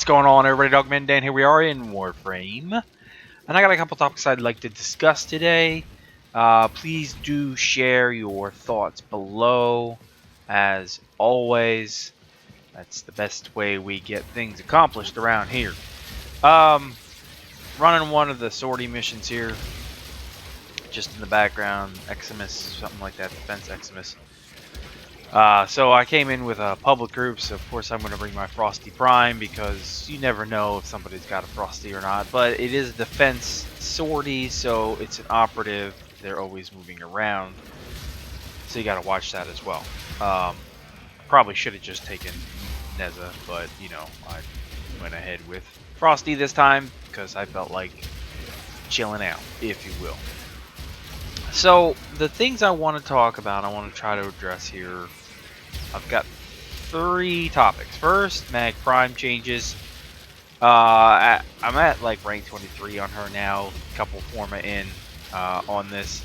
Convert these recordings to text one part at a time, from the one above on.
What's going on, everybody? Dogman Dan here. We are in Warframe, and I got a couple topics I'd like to discuss today. Please do share your thoughts below. As always, that's the best way we get things accomplished around here. Running one of the sortie missions here, just in the background, Eximus, something like that, Defense Eximus. So I came in with a public group, so of course I'm going to bring my Frosty Prime because you never know if somebody's got a Frosty or not. But it is a defense sortie, so it's an operative. They're always moving around, so you got to watch that as well. Probably should have just taken Neza, but you know, I went ahead with Frosty this time because I felt like chilling out, if you will. So the things I want to talk about, I want to try to address here. I've got 3 topics. First, Mag Prime changes. I'm at like rank 23 on her now, a couple forma in on this.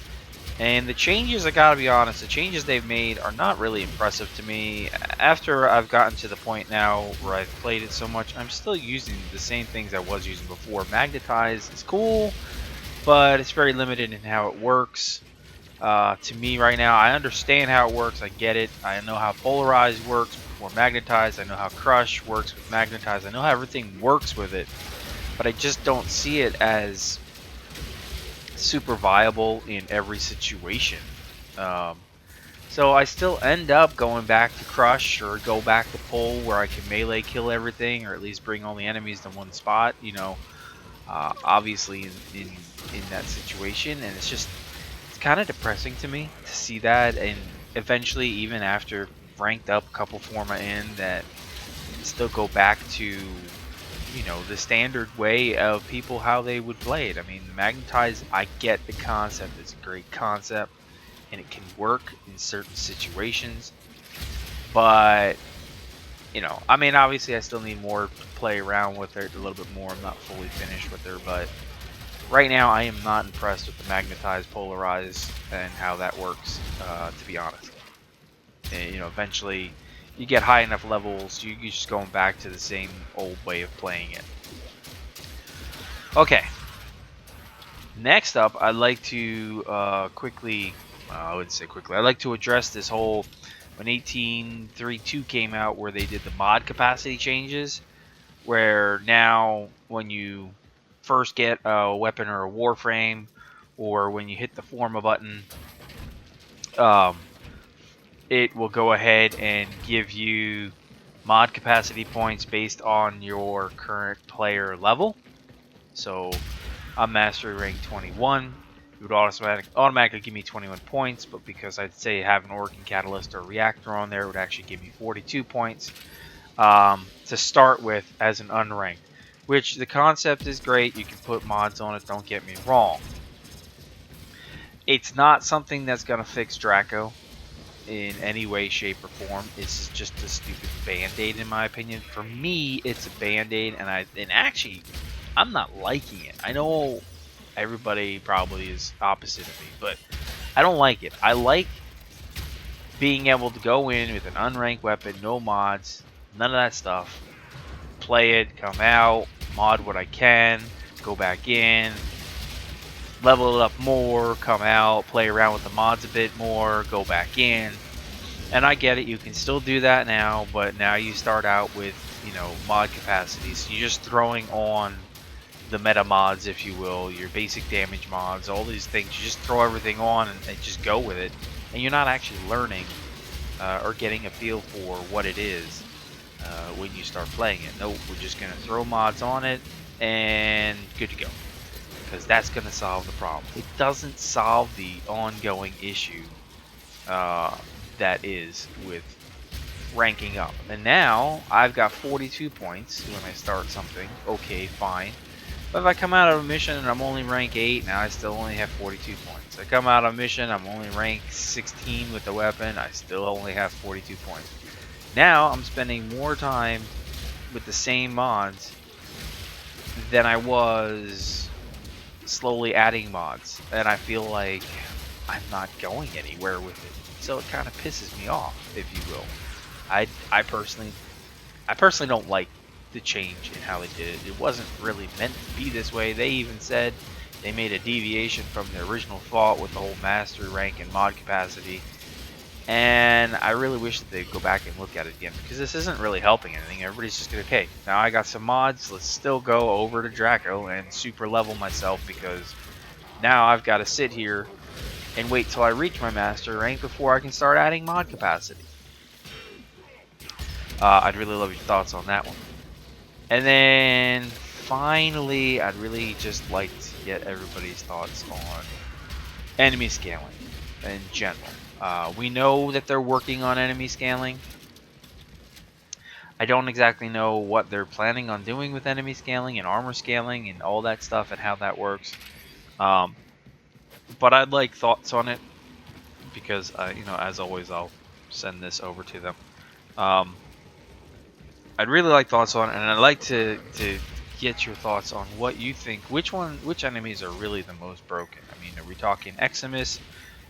And the changes, I gotta be honest, the changes they've made are not really impressive to me. After I've gotten to the point now where I've played it so much, I'm still using the same things I was using before. Magnetize is cool, but it's very limited in how it works. To me right now, I understand how it works, I get it. I know how Polarize works before Magnetize, I know how Crush works with Magnetize, I know how everything works with it, but I just don't see it as super viable in every situation. So I still end up going back to Crush or go back to Pol where I can melee kill everything, or at least bring all the enemies to one spot, you know, obviously in that situation, and it's kind of depressing to me to see that. And eventually, even after ranked up a couple forma in, that still go back to, you know, the standard way of people how they would play it. I mean, Magnetize, I get the concept, it's a great concept and it can work in certain situations, but you know, I mean, obviously I still need more to play around with it a little bit more. I'm not fully finished with her, but right now, I am not impressed with the Magnetize, Polarize, and how that works, to be honest. And, you know, eventually, you get high enough levels, you're just going back to the same old way of playing it. Okay. Next up, I'd like to quickly, I wouldn't say quickly, I'd like to address this whole, when 18.3.2 came out, where they did the mod capacity changes, where now, when you first get a weapon or a Warframe, or when you hit the forma button, it will go ahead and give you mod capacity points based on your current player level. So I'm mastery rank 21. It would automatically give me 21 points, but because I'd say have an Organ Catalyst or Reactor on there, it would actually give me 42 points to start with as an unranked. Which the concept is great, you can put mods on it, don't get me wrong. It's not something that's going to fix Draco in any way, shape, or form. It's just a stupid band-aid in my opinion. For me, it's a band-aid, and actually, I'm not liking it. I know everybody probably is opposite of me, but I don't like it. I like being able to go in with an unranked weapon, no mods, none of that stuff. Play it, come out, mod what I can, go back in, level it up more, come out, play around with the mods a bit more, go back in. And I get it, you can still do that now, but now you start out with, you know, mod capacities. You're just throwing on the meta mods, if you will, your basic damage mods, all these things. You just throw everything on and just go with it. And you're not actually learning or getting a feel for what it is. When you start playing it. Nope, we're just going to throw mods on it and good to go. Because that's going to solve the problem. It doesn't solve the ongoing issue that is with ranking up. And now I've got 42 points when I start something. Okay, fine. But if I come out of a mission and I'm only rank 8, now I still only have 42 points. I come out of a mission, I'm only rank 16 with the weapon, I still only have 42 points. Now I'm spending more time with the same mods than I was slowly adding mods, and I feel like I'm not going anywhere with it. So it kind of pisses me off, if you will. I personally don't like the change in how they did it. It wasn't really meant to be this way. They even said they made a deviation from the original thought with the whole mastery rank and mod capacity. And I really wish that they'd go back and look at it again, because this isn't really helping anything. Everybody's just going to, okay, now I got some mods, let's still go over to Draco and super level myself, because now I've got to sit here and wait till I reach my master rank before I can start adding mod capacity. I'd really love your thoughts on that one. And then finally, I'd really just like to get everybody's thoughts on enemy scaling in general. We know that they're working on enemy scaling. I don't exactly know what they're planning on doing with enemy scaling and armor scaling and all that stuff and how that works. But I'd like thoughts on it, because you know, as always, I'll send this over to them. I'd really like thoughts on it, and I'd like to get your thoughts on what you think. Which enemies are really the most broken? I mean, are we talking Eximus?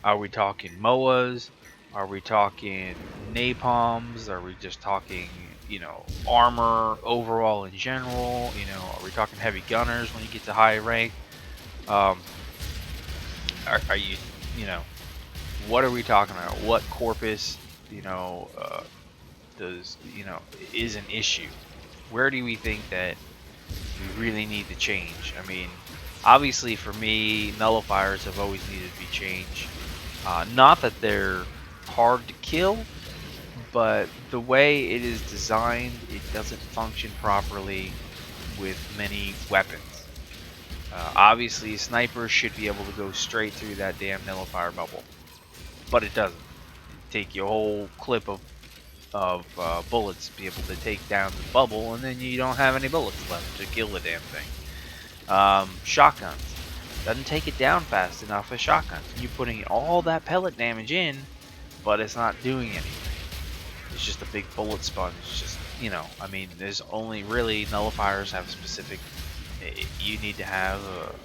Are we talking MOAs? Are we talking napalms? Are we just talking, you know, armor overall in general? You know, are we talking heavy gunners when you get to high rank? Are you, you know, what are we talking about? What corpus, you know, does, you know, is an issue? Where do we think that we really need to change? I mean, obviously for me, nullifiers have always needed to be changed. Not that they're hard to kill, but the way it is designed, it doesn't function properly with many weapons. Obviously, snipers should be able to go straight through that damn nullifier bubble, but it doesn't. Take your whole clip of bullets to be able to take down the bubble, and then you don't have any bullets left to kill the damn thing. Shotguns. Doesn't take it down fast enough as shotguns. You're putting all that pellet damage in, but it's not doing anything. It's just a big bullet sponge. It's just, you know, I mean, there's only really nullifiers have specific. You need to have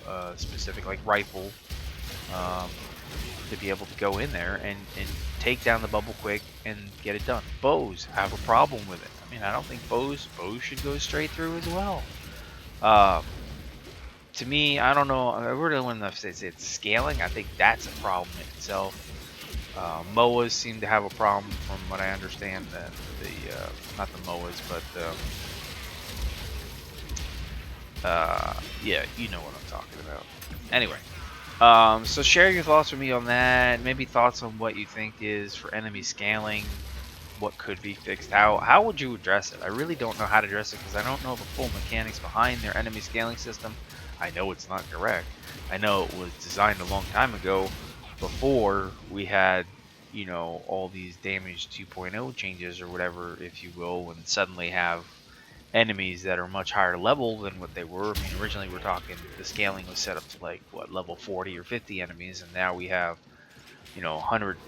a specific, like, rifle to be able to go in there and take down the bubble quick and get it done. Bows have a problem with it. I mean, I don't think bows should go straight through as well. To me, I don't know. I really want to say it's scaling. I think that's a problem in itself. MOAs seem to have a problem, from what I understand. That not the MOAs, but yeah, you know what I'm talking about. Anyway, so share your thoughts with me on that. Maybe thoughts on what you think is for enemy scaling. What could be fixed? How would you address it? I really don't know how to address it, because I don't know the full mechanics behind their enemy scaling system. I know it's not correct. I know it was designed a long time ago, before we had, you know, all these damage 2.0 changes or whatever, if you will, and suddenly have enemies that are much higher level than what they were. I mean, originally we're talking the scaling was set up to, like, what, level 40 or 50 enemies, and now we have, you know, 100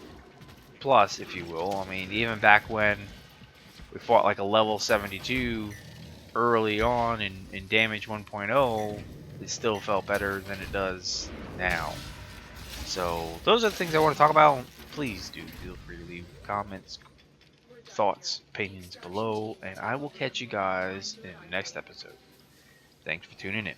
plus, if you will. I mean, even back when we fought like a level 72 early on in damage 1.0, it still felt better than it does now. So those are the things I want to talk about. Please do feel free to leave comments, thoughts, opinions below, and I will catch you guys in the next episode. Thanks for tuning in.